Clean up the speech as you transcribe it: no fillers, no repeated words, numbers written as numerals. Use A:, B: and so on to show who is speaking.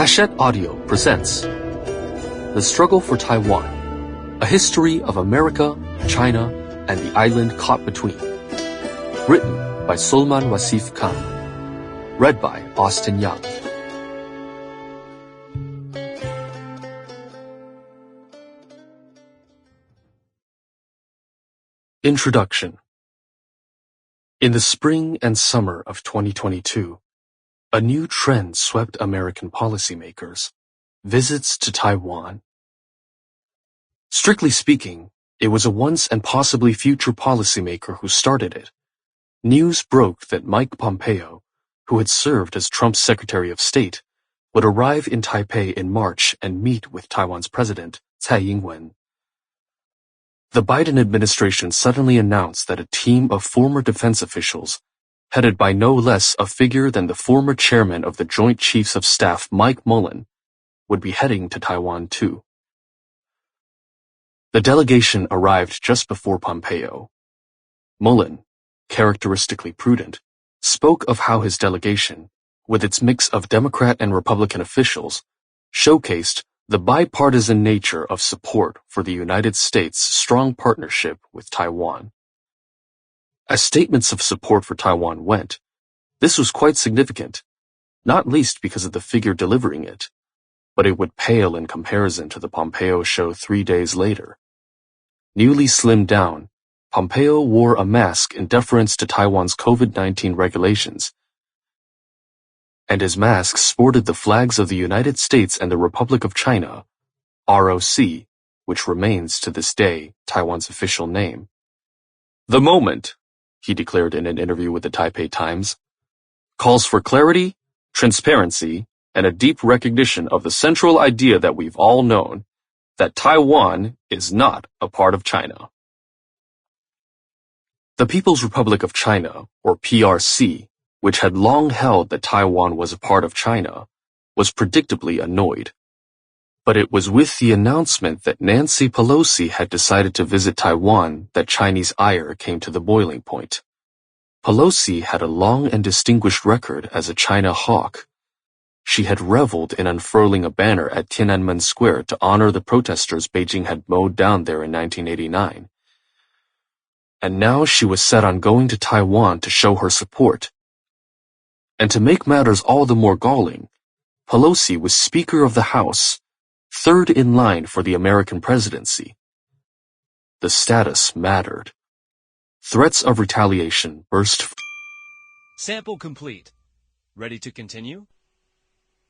A: Hachette Audio presents The Struggle for Taiwan, a history of America, China, and the island caught between. Written by Sulmaan Wasif Khan. Read by Austin Young. Introduction. In the spring and summer of 2022, a new trend swept American policymakers: visits to Taiwan. Strictly speaking, it was a once and possibly future policymaker who started it. News broke that Mike Pompeo, who had served as Trump's Secretary of State, would arrive in Taipei in March and meet with Taiwan's president, Tsai Ing-wen. The Biden administration suddenly announced that a team of former defense officials, headed by no less a figure than the former chairman of the Joint Chiefs of Staff, Mike Mullen, would be heading to Taiwan too. The delegation arrived just before Pompeo. Mullen, characteristically prudent, spoke of how his delegation, with its mix of Democrat and Republican officials, showcased the bipartisan nature of support for the United States' strong partnership with Taiwan. As statements of support for Taiwan went, this was quite significant, not least because of the figure delivering it, but it would pale in comparison to the Pompeo show 3 days later. Newly slimmed down, Pompeo wore a mask in deference to Taiwan's COVID-19 regulations, and his mask sported the flags of the United States and the Republic of China, ROC, which remains to this day Taiwan's official name. "The moment," he declared in an interview with the Taipei Times, "calls for clarity, transparency, and a deep recognition of the central idea that we've all known, that Taiwan is not a part of China." The People's Republic of China, or PRC, which had long held that Taiwan was a part of China, was predictably annoyed. But it was with the announcement that Nancy Pelosi had decided to visit Taiwan that Chinese ire came to the boiling point. Pelosi had a long and distinguished record as a China hawk. She had reveled in unfurling a banner at Tiananmen Square to honor the protesters Beijing had mowed down there in 1989. And now she was set on going to Taiwan to show her support. And to make matters all the more galling, Pelosi was Speaker of the House, third in line for the American presidency. The status mattered. Threats of retaliation burst.
B: Sample complete. Ready to continue?